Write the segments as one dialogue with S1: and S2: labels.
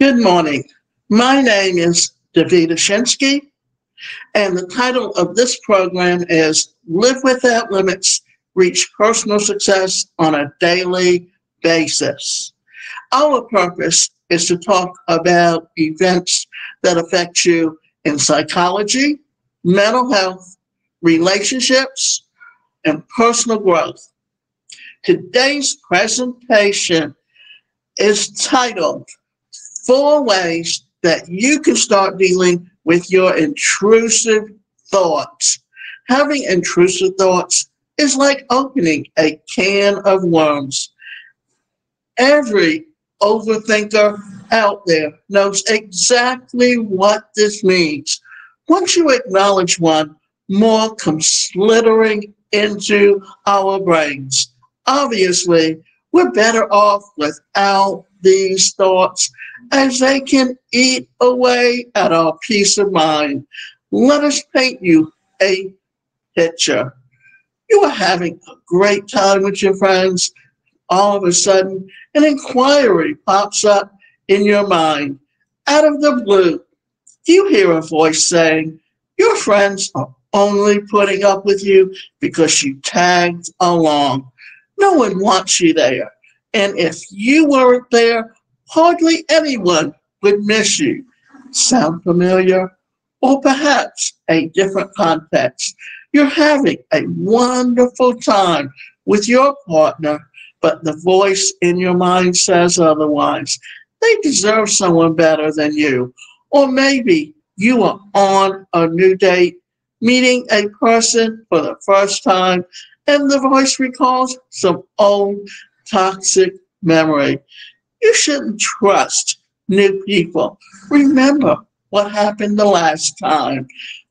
S1: Good morning. My name is Davida Shinsky, and the title of this program is Live Without Limits, Reach Personal Success on a Daily Basis. Our purpose is to talk about events that affect you in psychology, mental health, relationships, and personal growth. Today's presentation is titled 4 Ways That You Can Start Dealing with Your Intrusive Thoughts. Having intrusive thoughts is like opening a can of worms. Every overthinker out there knows exactly what this means. Once you acknowledge one, more comes slithering into our brains. Obviously, we're better off without these thoughts, as they can eat away at our peace of mind. Let us paint you a picture. You are having a great time with your friends. All of a sudden, an inquiry pops up in your mind. Out of the blue, you hear a voice saying, your friends are only putting up with you because you tagged along. No one wants you there. And if you weren't there, hardly anyone would miss you. Sound familiar? Or perhaps a different context. You're having a wonderful time with your partner, but the voice in your mind says otherwise. They deserve someone better than you. Or maybe you are on a new date, meeting a person for the first time, and the voice recalls some old toxic memory. You shouldn't trust new people. Remember what happened the last time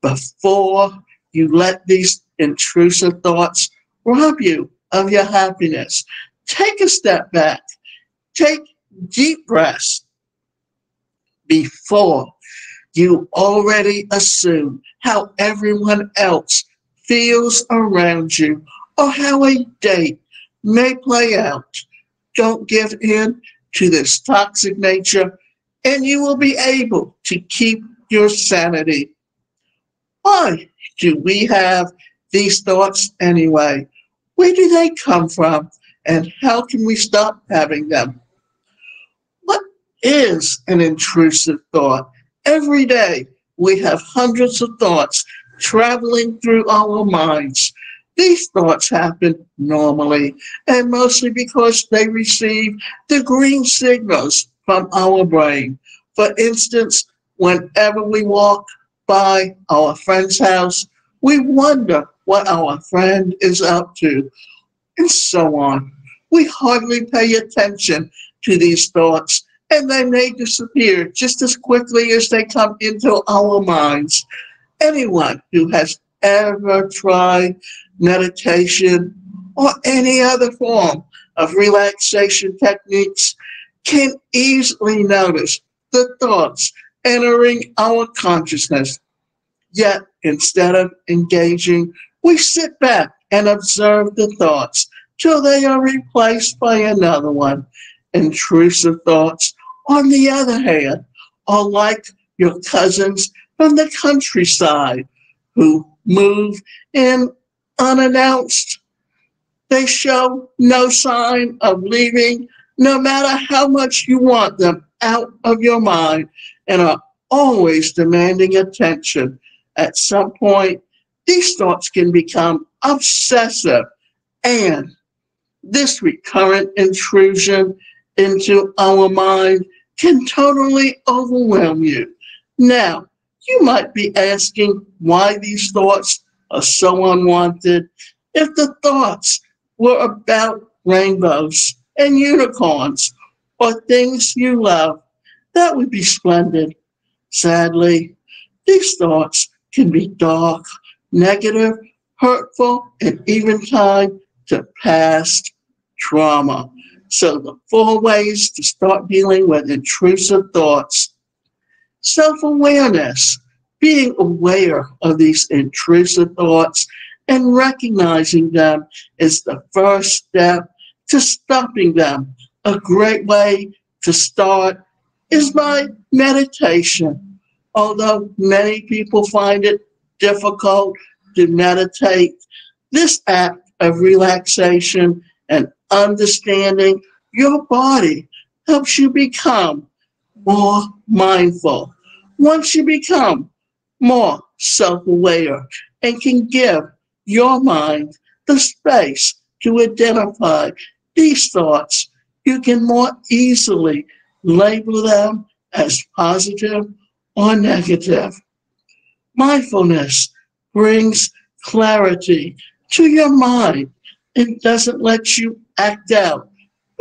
S1: before you let these intrusive thoughts rob you of your happiness. Take a step back. Take deep breaths before you already assume how everyone else feels around you or how a date may play out. Don't give in to this toxic nature, and you will be able to keep your sanity. Why do we have these thoughts anyway? Where do they come from, and how can we stop having them? What is an intrusive thought? Every day we have hundreds of thoughts traveling through our minds. These thoughts happen normally and mostly because they receive the green signals from our brain. For instance, whenever we walk by our friend's house, we wonder what our friend is up to, and so on. We hardly pay attention to these thoughts, and they may disappear just as quickly as they come into our minds. Anyone who has ever tried meditation or any other form of relaxation techniques can easily notice the thoughts entering our consciousness. Yet, instead of engaging, we sit back and observe the thoughts till they are replaced by another one. Intrusive thoughts, on the other hand, are like your cousins from the countryside who move in unannounced. They show no sign of leaving, no matter how much you want them out of your mind, and are always demanding attention. At some point, these thoughts can become obsessive, and this recurrent intrusion into our mind can totally overwhelm you. Now, you might be asking why these thoughts are so unwanted. If the thoughts were about rainbows and unicorns or things you love, that would be splendid. Sadly, these thoughts can be dark, negative, hurtful, and even tied to past trauma. So the 4 ways to start dealing with intrusive thoughts. Self-awareness, being aware of these intrusive thoughts and recognizing them is the first step to stopping them. A great way to start is by meditation. Although many people find it difficult to meditate, this act of relaxation and understanding your body helps you become more mindful. Once you become more self-aware and can give your mind the space to identify these thoughts, you can more easily label them as positive or negative. Mindfulness brings clarity to your mind. It doesn't let you act out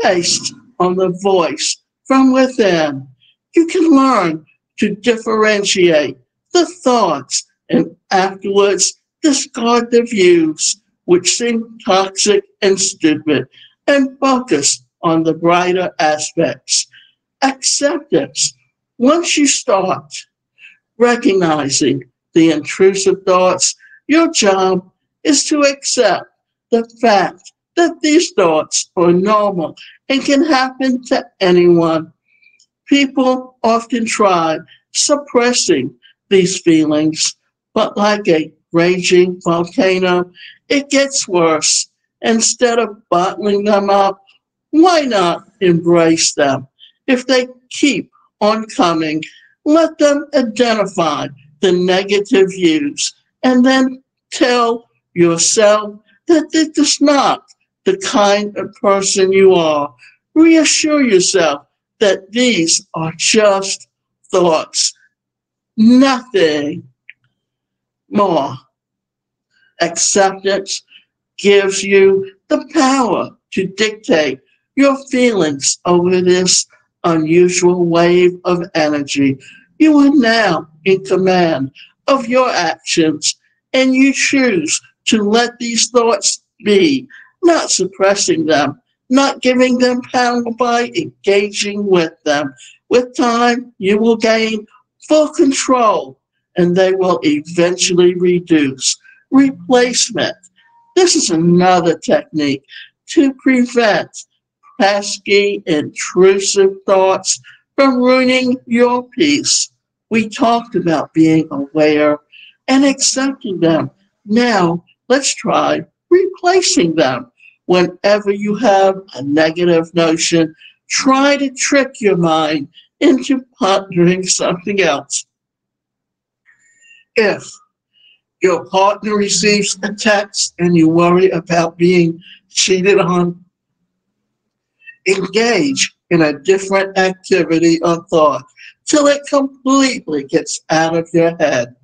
S1: based on the voice from within. You can learn to differentiate the thoughts and afterwards discard the views which seem toxic and stupid and focus on the brighter aspects. Acceptance. Once you start recognizing the intrusive thoughts, your job is to accept the fact that these thoughts are normal and can happen to anyone. People often try suppressing these feelings, but like a raging volcano, it gets worse. Instead of bottling them up, why not embrace them? If they keep on coming, let them identify the negative views and then tell yourself that this is not the kind of person you are. Reassure yourself that these are just thoughts, nothing more. Acceptance gives you the power to dictate your feelings over this unusual wave of energy. You are now in command of your actions, and you choose to let these thoughts be, not suppressing them, not giving them power by engaging with them. With time, you will gain full control, and they will eventually reduce. Replacement. This is another technique to prevent pesky, intrusive thoughts from ruining your peace. We talked about being aware and accepting them. Now, let's try replacing them. Whenever you have a negative notion, try to trick your mind into pondering something else. If your partner receives a text and you worry about being cheated on, engage in a different activity or thought till it completely gets out of your head.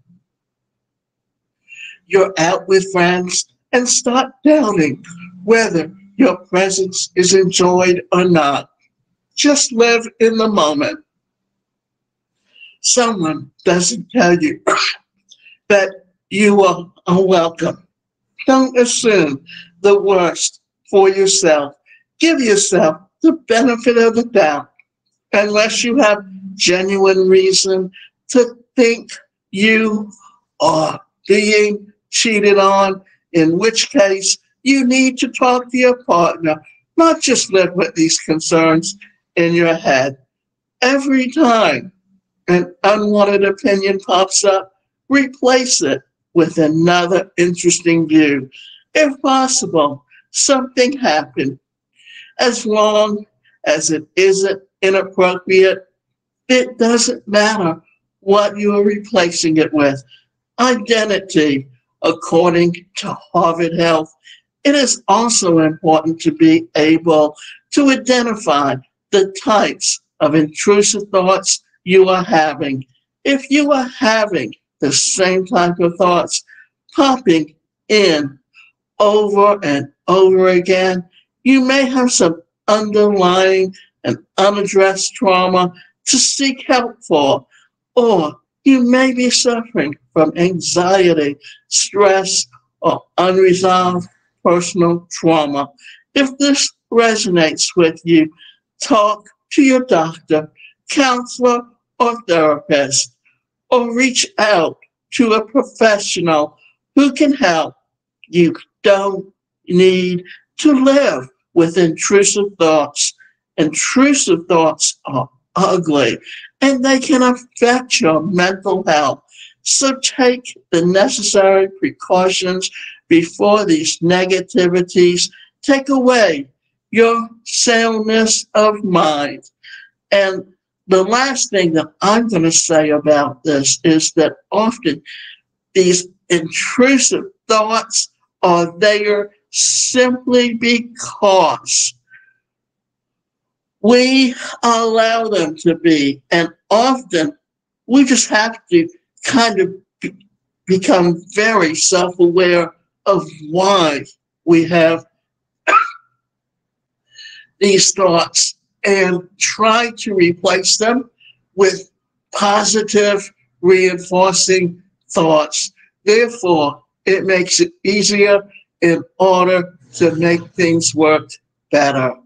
S1: You're out with friends and start doubting whether your presence is enjoyed or not. Just live in the moment. Someone doesn't tell you that you are unwelcome. Don't assume the worst for yourself. Give yourself the benefit of the doubt, unless you have genuine reason to think you are being cheated on, in which case you need to talk to your partner, not just live with these concerns in your head. Every time an unwanted opinion pops up, replace it with another interesting view. If possible, something happened. As long as it isn't inappropriate, it doesn't matter what you are replacing it with. Identity. According to Harvard Health, it is also important to be able to identify the types of intrusive thoughts you are having. If you are having the same type of thoughts popping in over and over again, you may have some underlying and unaddressed trauma to seek help for, or you may be suffering from anxiety, stress, or unresolved personal trauma. If this resonates with you, talk to your doctor, counselor, or therapist, or reach out to a professional who can help. You don't need to live with intrusive thoughts. Intrusive thoughts are ugly, and they can affect your mental health. So take the necessary precautions before these negativities take away your soundness of mind. And the last thing that I'm going to say about this is that often these intrusive thoughts are there simply because we allow them to be. And often we just have to kind of become very self-aware of why we have these thoughts and try to replace them with positive, reinforcing thoughts. Therefore, it makes it easier in order to make things work better.